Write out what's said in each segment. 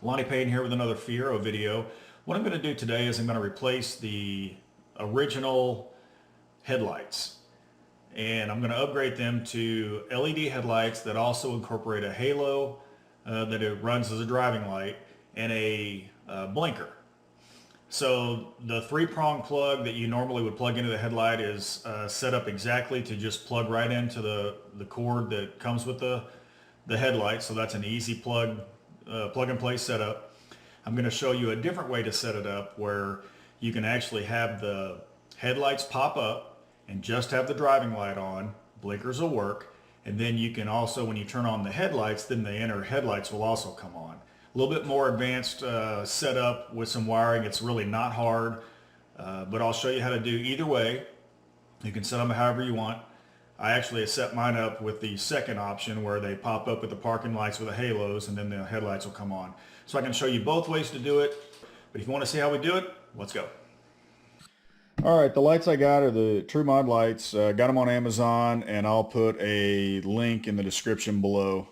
Lonnie Payton here with another Fiero video. What I'm going to do today is I'm going to replace the original headlights, and I'm going to upgrade them to LED headlights that also incorporate a halo that it runs as a driving light and a blinker. So the three-prong plug that you normally would plug into the headlight is set up exactly to just plug right into the cord that comes with the headlight. So that's an easy plug and play setup. I'm going to show you a different way to set it up where you can actually have the headlights pop up and just have the driving light on. Blinkers will work. And then you can also, when you turn on the headlights, then the inner headlights will also come on. A little bit more advanced setup with some wiring. It's really not hard, but I'll show you how to do either way. You can set them however you want. I actually set mine up with the second option where they pop up with the parking lights with the halos and then the headlights will come on. So I can show you both ways to do it, but if you want to see how we do it, let's go. All right, the lights I got are the TrueMod lights. Got them on Amazon, and I'll put a link in the description below.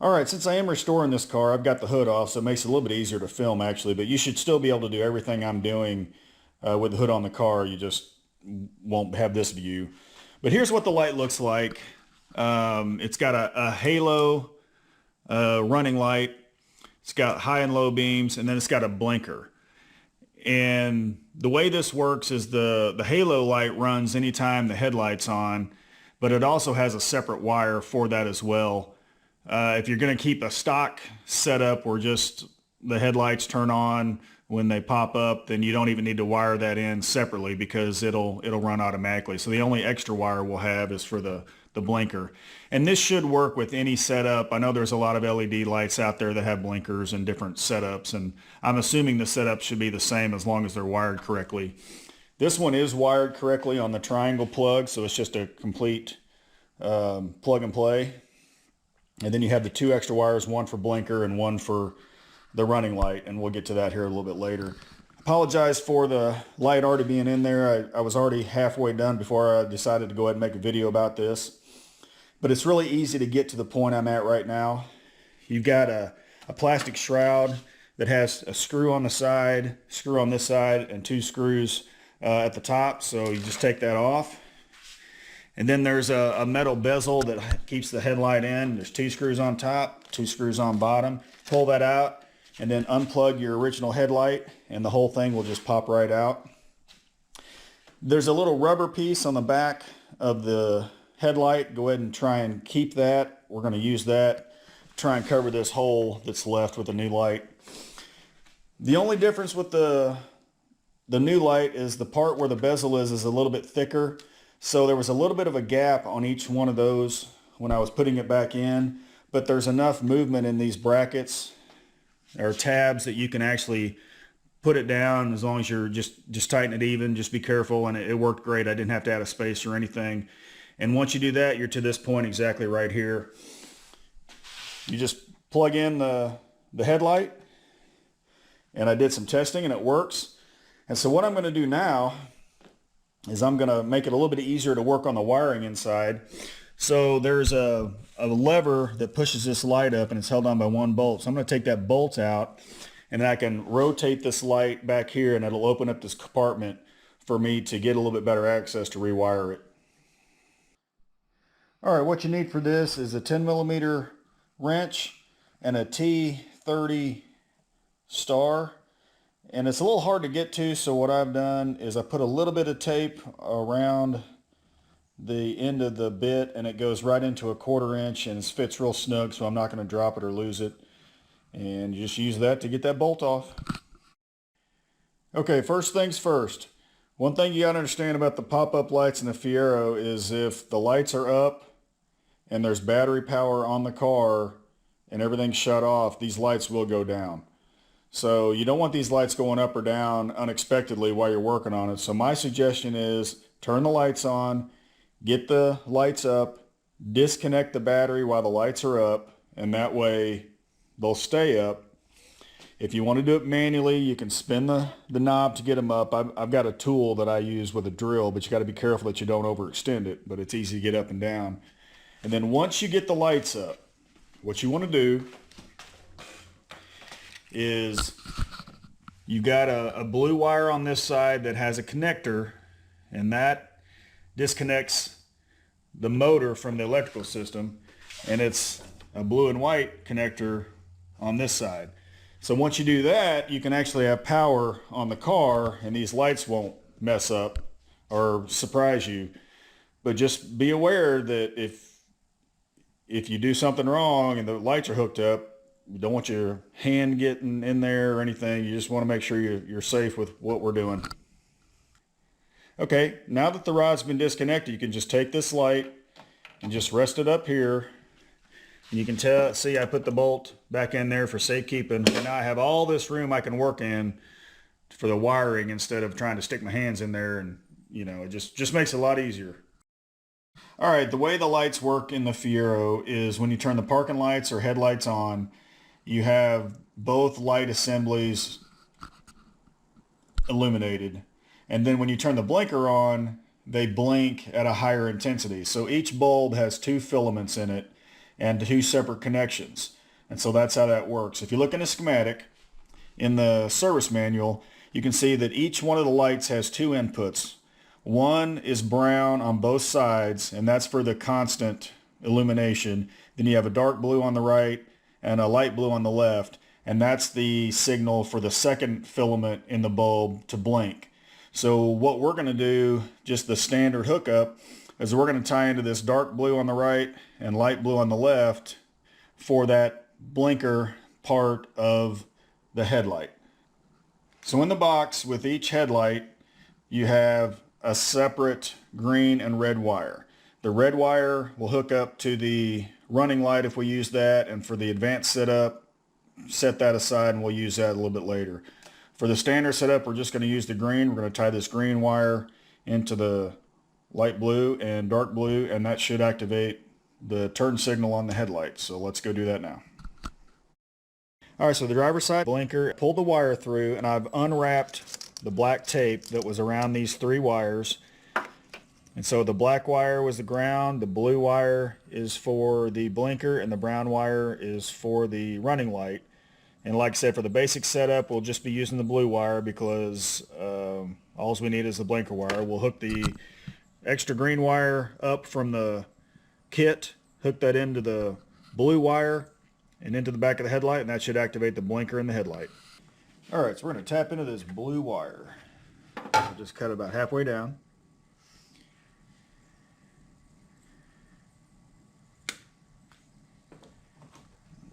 All right, since I am restoring this car, I've got the hood off, so it makes it a little bit easier to film actually, but you should still be able to do everything I'm doing with the hood on the car. You just won't have this view. But here's what the light looks like. It's got a halo running light. It's got high and low beams, and then it's got a blinker. And the way this works is the halo light runs anytime the headlight's on, but it also has a separate wire for that as well. If you're going to keep a stock setup where just the headlights turn on when they pop up, then you don't even need to wire that in separately because it'll run automatically. So the only extra wire we'll have is for the blinker. And this should work with any setup. I know there's a lot of LED lights out there that have blinkers and different setups, and I'm assuming the setup should be the same as long as they're wired correctly. This one is wired correctly on the triangle plug, so it's just a complete plug and play. And then you have the two extra wires, one for blinker and one for the running light, and we'll get to that here a little bit later. Apologize for the light already being in there. I was already halfway done before I decided to go ahead and make a video about this. But it's really easy to get to the point I'm at right now. You've got a plastic shroud that has a screw on the side, screw on this side, and two screws at the top. So you just take that off. And then there's a metal bezel that keeps the headlight in. There's two screws on top, two screws on bottom. Pull that out and then unplug your original headlight and the whole thing will just pop right out. There's a little rubber piece on the back of the headlight. Go ahead and try and keep that. We're going to use that. Try and cover this hole that's left with the new light. The only difference with the new light is the part where the bezel is a little bit thicker. So there was a little bit of a gap on each one of those when I was putting it back in, but there's enough movement in these brackets or tabs that you can actually put it down as long as you're just tighten it even. Just be careful, and it worked great. I didn't have to add a space or anything. And once you do that, you're to this point exactly right here. You just plug in the headlight, and I did some testing and it works. And so what I'm going to do now is I'm going to make it a little bit easier to work on the wiring inside. So there's a lever that pushes this light up and it's held on by one bolt. So I'm going to take that bolt out and then I can rotate this light back here and it'll open up this compartment for me to get a little bit better access to rewire it. All right, what you need for this is a 10mm wrench and a T30 star. And it's a little hard to get to, so what I've done is I put a little bit of tape around the end of the bit and it goes right into a 1/4 inch and it fits real snug, so I'm not going to drop it or lose it. And you just use that to get that bolt off. Okay, first things first. One thing you got to understand about the pop-up lights in the Fiero is if the lights are up and there's battery power on the car and everything's shut off, these lights will go down. So you don't want these lights going up or down unexpectedly while you're working on it. So my suggestion is turn the lights on, get the lights up, disconnect the battery while the lights are up, and that way they'll stay up. If you want to do it manually, you can spin the knob to get them up. I've got a tool that I use with a drill, but you got to be careful that you don't overextend it, but it's easy to get up and down. And then once you get the lights up, what you want to do is you got a blue wire on this side that has a connector, and that disconnects the motor from the electrical system, and it's a blue and white connector on this side. So once you do that, you can actually have power on the car, and these lights won't mess up or surprise you. But just be aware that if you do something wrong and the lights are hooked up, you don't want your hand getting in there or anything. You just want to make sure you're safe with what we're doing. Okay, now that the rod's been disconnected, you can just take this light and just rest it up here. And you can see I put the bolt back in there for safekeeping. And now I have all this room I can work in for the wiring instead of trying to stick my hands in there, and it just makes it a lot easier. All right, the way the lights work in the Fiero is when you turn the parking lights or headlights on, you have both light assemblies illuminated. And then when you turn the blinker on, they blink at a higher intensity. So each bulb has 2 filaments in it and 2 separate connections. And so that's how that works. If you look in the schematic, in the service manual, you can see that each one of the lights has 2 inputs. One is brown on both sides, and that's for the constant illumination. Then you have a dark blue on the right and a light blue on the left, and that's the signal for the second filament in the bulb to blink. So what we're going to do, just the standard hookup, is we're going to tie into this dark blue on the right and light blue on the left for that blinker part of the headlight. So in the box with each headlight, you have a separate green and red wire. The red wire will hook up to the running light if we use that, and for the advanced setup, set that aside and we'll use that a little bit later. For the standard setup, we're just going to use the green. We're going to tie this green wire into the light blue and dark blue, and that should activate the turn signal on the headlights. So let's go do that now. All right, so the driver's side blinker, pulled the wire through, and I've unwrapped the black tape that was around these 3 wires. And so the black wire was the ground, the blue wire is for the blinker, and the brown wire is for the running light. And like I said, for the basic setup, we'll just be using the blue wire because all we need is the blinker wire. We'll hook the extra green wire up from the kit, hook that into the blue wire and into the back of the headlight, and that should activate the blinker in the headlight. All right, so we're going to tap into this blue wire. I'll just cut it about halfway down.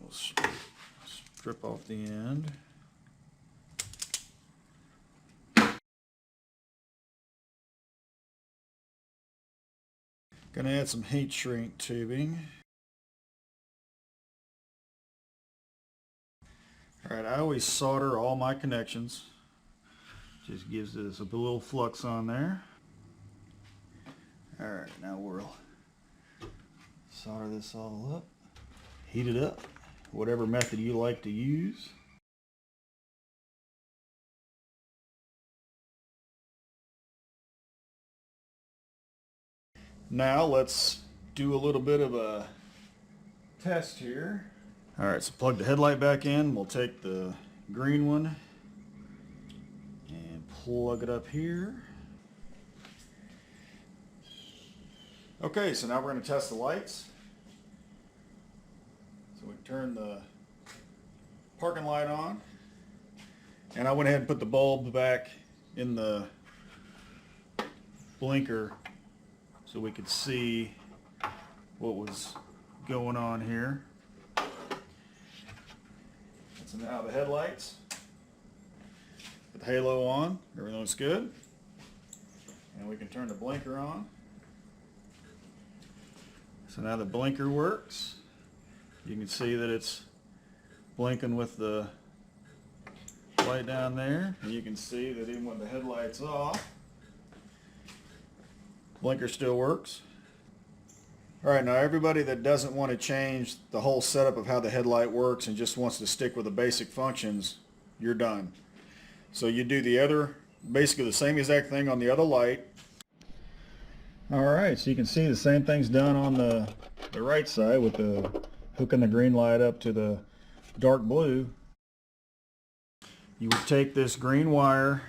We'll strip off the end. Going to add some heat shrink tubing. All right, I always solder all my connections. Just gives us a little flux on there. All right, now we'll solder this all up, heat it up, whatever method you like to use. Now let's do a little bit of a test here. All right, so plug the headlight back in. We'll take the green one and plug it up here. Okay, so now we're going to test the lights. So we turn the parking light on, and I went ahead and put the bulb back in the blinker so we could see what was going on here. So now the headlights, with the halo on, everything looks good. And we can turn the blinker on. So now the blinker works. You can see that it's blinking with the light down there. And you can see that even when the headlight's off, blinker still works. All right, now everybody that doesn't want to change the whole setup of how the headlight works and just wants to stick with the basic functions, you're done. So you do the other, basically the same exact thing on the other light. All right, so you can see the same thing's done on the right side with the hooking the green light up to the dark blue. you would take this green wire,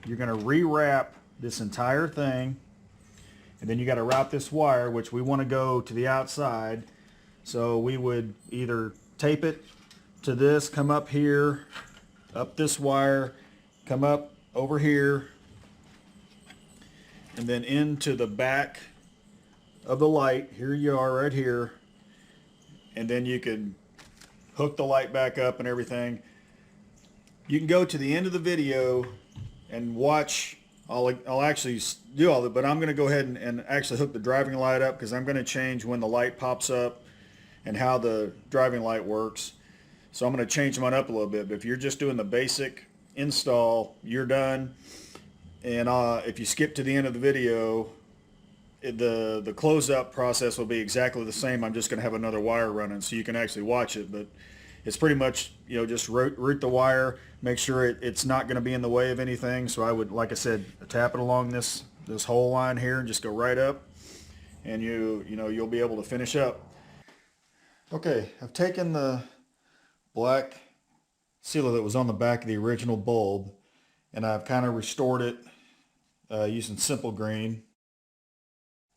you're going to rewrap this entire thing, and then you got to route this wire, which we want to go to the outside. So we would either tape it to this, come up here, up this wire, come up over here, and then into the back of the light. Here you are right here. And then you can hook the light back up and everything. You can go to the end of the video and watch. I'll actually do all of it, but I'm going to go ahead and actually hook the driving light up, because I'm going to change when the light pops up and how the driving light works. So I'm going to change mine up a little bit. But if you're just doing the basic install, you're done. And if you skip to the end of the video, the close-up process will be exactly the same. I'm just going to have another wire running so you can actually watch it. But it's pretty much, just route the wire, make sure it's not going to be in the way of anything. So I would, like I said, tap it along this whole line here and just go right up, and you'll be able to finish up. Okay, I've taken the black sealer that was on the back of the original bulb, and I've kind of restored it using simple green.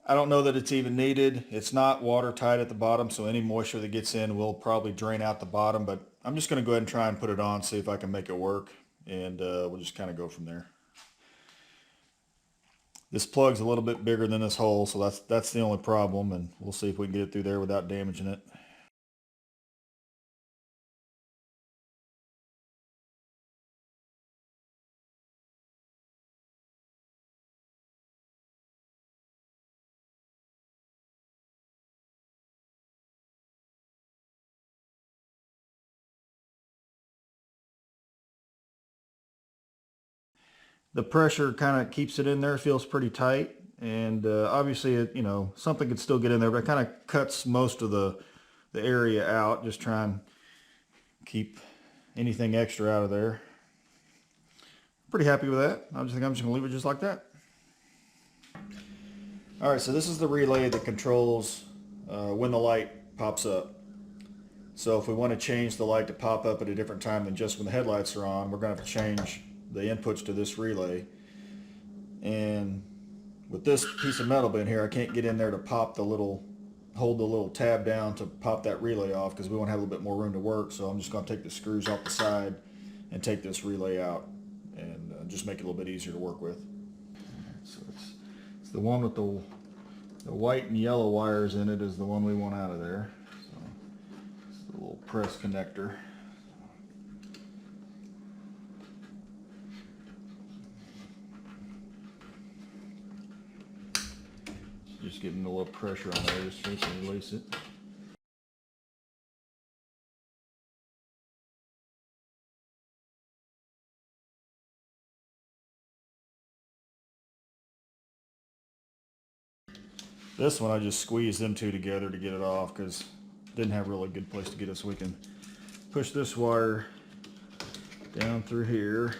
I don't know that it's even needed. It's not watertight at the bottom, so any moisture that gets in will probably drain out the bottom, but I'm just going to go ahead and try and put it on, see if I can make it work, and we'll just kind of go from there. This plug's a little bit bigger than this hole, so that's the only problem, and we'll see if we can get it through there without damaging it. The pressure kind of keeps it in there, feels pretty tight, and obviously something could still get in there, but it kind of cuts most of the area out. Just try and keep anything extra out of there. Pretty happy with that. I think I'm just going to leave it just like that. Alright, so this is the relay that controls when the light pops up. So if we want to change the light to pop up at a different time than just when the headlights are on, we're going to have to change the inputs to this relay. And with this piece of metal in here, I can't get in there to hold the little tab down to pop that relay off, because we want to have a little bit more room to work. So I'm just going to take the screws off the side and take this relay out, and just make it a little bit easier to work with. So it's the one with the white and yellow wires in it is the one we want out of there. So it's the little press connector. Just getting a little pressure on there just so we can release it. This one I just squeezed them two together to get it off, because didn't have a really good place to get it, so we can push this wire down through here.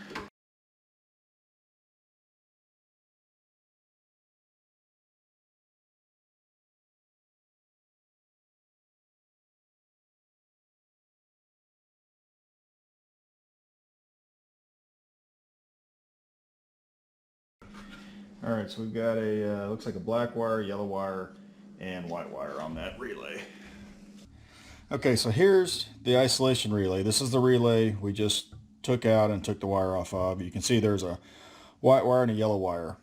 Alright, so we've got a, looks like a black wire, yellow wire, and white wire on that relay. Okay, so here's the isolation relay. This is the relay we just took out and took the wire off of. You can see there's a white wire and a yellow wire.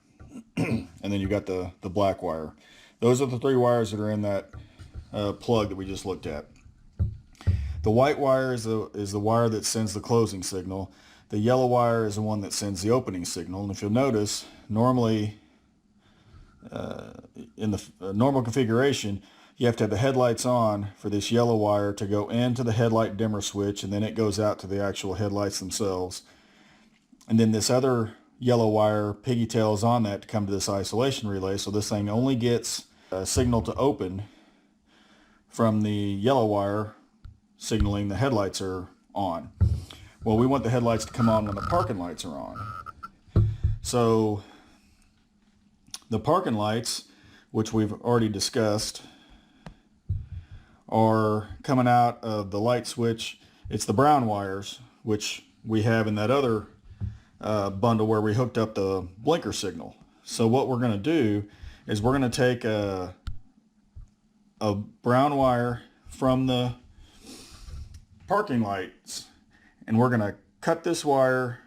And then you've got the black wire. Those are the three wires that are in that plug that we just looked at. The white wire is the wire that sends the closing signal. The yellow wire is the one that sends the opening signal. And if you'll notice, normally in the normal configuration, you have to have the headlights on for this yellow wire to go into the headlight dimmer switch, and then it goes out to the actual headlights themselves. And then this other yellow wire piggytails on that to come to this isolation relay. So this thing only gets a signal to open from the yellow wire signaling the headlights are on. Well, we want the headlights to come on when the parking lights are on. So the parking lights, which we've already discussed, are coming out of the light switch. It's the brown wires, which we have in that other bundle where we hooked up the blinker signal. So what we're going to do is we're going to take a brown wire from the parking lights, and we're going to cut this wire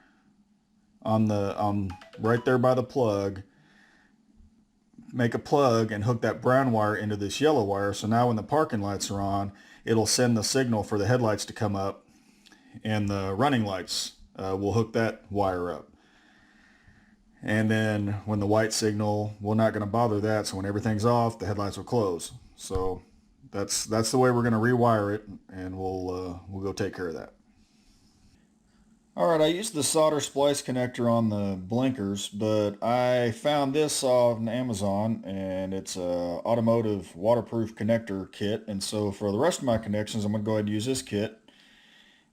on right there by the plug, make a plug and hook that brown wire into this yellow wire. So now when the parking lights are on, it'll send the signal for the headlights to come up, and the running lights will hook that wire up. And then when the white signal, we're not going to bother that. So when everything's off, the headlights will close. So that's the way we're going to rewire it, and we'll go take care of that. All right, I used the solder splice connector on the blinkers, but I found this on Amazon, and it's a automotive waterproof connector kit. And so for the rest of my connections, I'm going to go ahead and use this kit.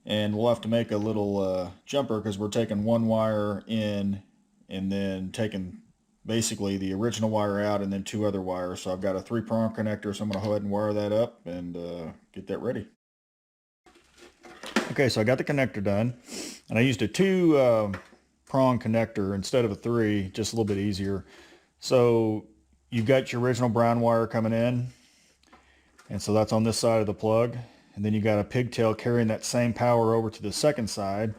And we'll have to make a little jumper, because we're taking one wire in and then taking basically the original wire out and then two other wires. So I've got a 3-prong connector, so I'm going to go ahead and wire that up and get that ready. Okay, so I got the connector done, and I used a 2-prong connector instead of a 3, just a little bit easier. So you've got your original brown wire coming in, and so that's on this side of the plug, and then you got a pigtail carrying that same power over to the second side.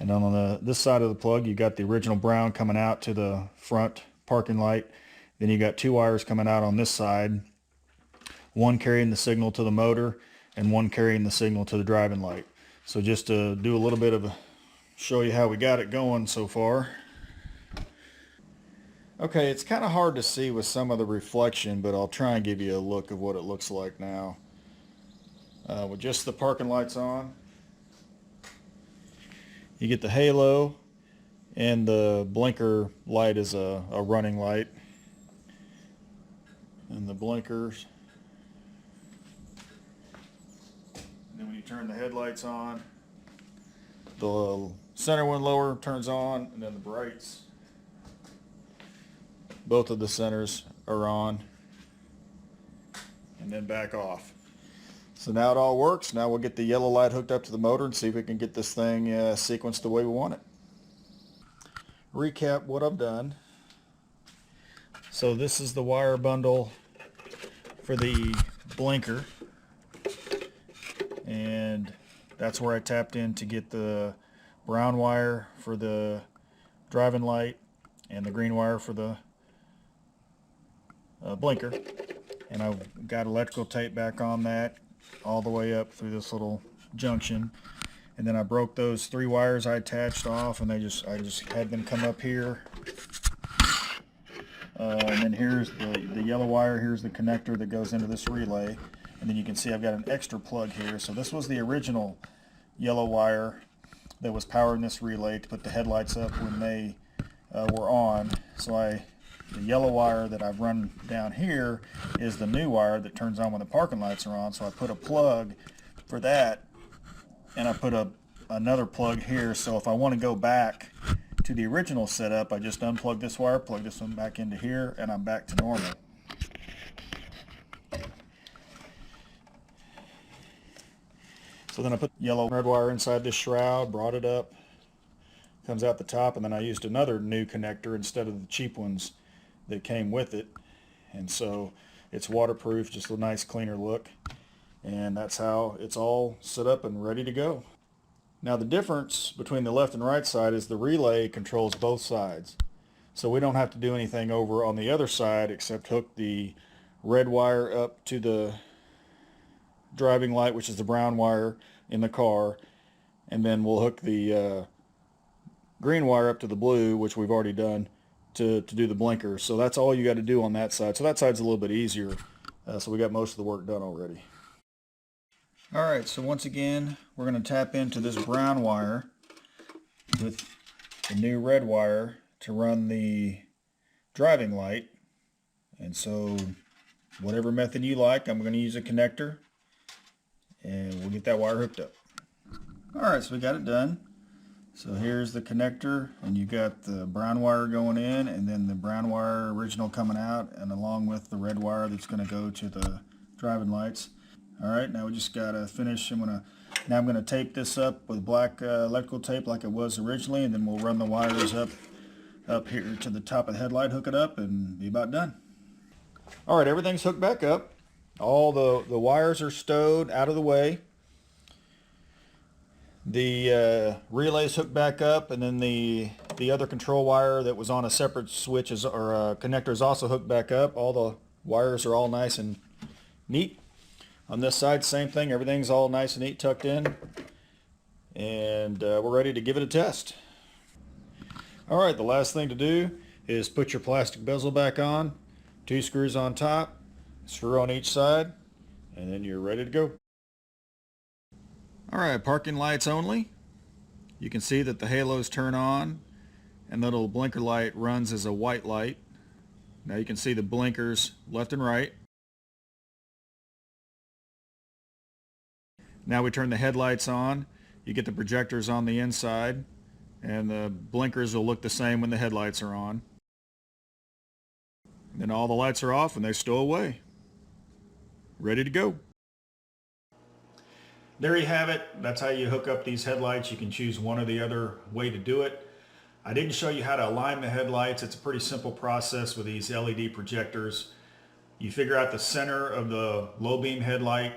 And on this side of the plug, you got the original brown coming out to the front parking light. Then you got 2 wires coming out on this side, one carrying the signal to the motor and one carrying the signal to the driving light. So just to do a little bit of show you how we got it going so far. Okay, it's kind of hard to see with some of the reflection, but I'll try and give you a look of what it looks like now. With just the parking lights on, you get the halo, and the blinker light is a running light, and the blinkers. And then when you turn the headlights on, the center one lower turns on, and then the brights, both of the centers are on, and then back off. So now it all works. Now we'll get the yellow light hooked up to the motor and see if we can get this thing sequenced the way we want it. Recap what I've done. So this is the wire bundle for the blinker, and that's where I tapped in to get the brown wire for the driving light and the green wire for the blinker. And I've got electrical tape back on that all the way up through this little junction, and then I broke those 3 wires I attached off, and I just had them come up here, and then here's the yellow wire. Here's the connector that goes into this relay, and then you can see I've got an extra plug here. So this was the original yellow wire that was powering this relay to put the headlights up when they were on. So the yellow wire that I've run down here is the new wire that turns on when the parking lights are on. So I put a plug for that, and I put another plug here. So if I want to go back to the original setup, I just unplug this wire, plug this one back into here, and I'm back to normal. So then I put yellow red wire inside this shroud, brought it up, comes out the top, and then I used another new connector instead of the cheap ones that came with it, and so it's waterproof, just a nice cleaner look, and that's how it's all set up and ready to go. Now the difference between the left and right side is the relay controls both sides, so we don't have to do anything over on the other side except hook the red wire up to the driving light, which is the brown wire in the car, and then we'll hook the green wire up to the blue, which we've already done, to do the blinker. So that's all you got to do on that side. So that side's a little bit easier. So we got most of the work done already. All right, so once again, we're going to tap into this brown wire with the new red wire to run the driving light. And so whatever method you like, I'm going to use a connector, and we'll get that wire hooked up. All right, so we got it done. So here's the connector, and you got the brown wire going in, and then the brown wire original coming out, and along with the red wire that's going to go to the driving lights. All right, now we just got to finish. I'm going to Now I'm going to tape this up with black electrical tape like it was originally, and then we'll run the wires up here to the top of the headlight, hook it up, and be about done. All right, everything's hooked back up. All the wires are stowed out of the way. The relay's hooked back up, and then the other control wire that was on a separate switch or connector is also hooked back up. All the wires are all nice and neat. On this side, same thing. Everything's all nice and neat, tucked in, and we're ready to give it a test. All right, the last thing to do is put your plastic bezel back on. 2 screws on top, screw on each side, and then you're ready to go. All right, parking lights only. You can see that the halos turn on and the little blinker light runs as a white light. Now you can see the blinkers left and right. Now we turn the headlights on. You get the projectors on the inside, and the blinkers will look the same when the headlights are on. And then all the lights are off and they stow away. Ready to go. There you have it. That's how you hook up these headlights. You can choose one or the other way to do it. I didn't show you how to align the headlights. It's a pretty simple process with these LED projectors. You figure out the center of the low beam headlight,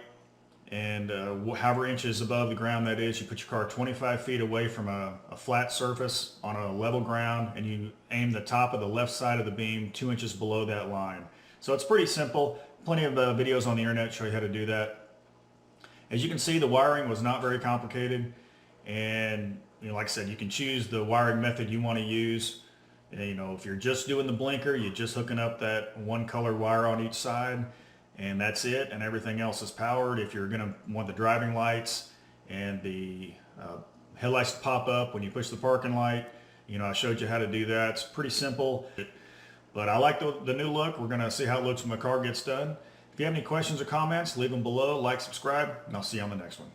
and however inches above the ground that is, you put your car 25 feet away from a flat surface on a level ground, and you aim the top of the left side of the beam 2 inches below that line. So it's pretty simple. Plenty of videos on the internet show you how to do that. As you can see, the wiring was not very complicated, and like I said, you can choose the wiring method you want to use. If you're just doing the blinker, you're just hooking up that one color wire on each side, and that's it, and everything else is powered. If you're going to want the driving lights and the headlights to pop up when you push the parking light, I showed you how to do that. It's pretty simple, but I like the new look. We're going to see how it looks when the car gets done. If you have any questions or comments, leave them below, like, subscribe, and I'll see you on the next one.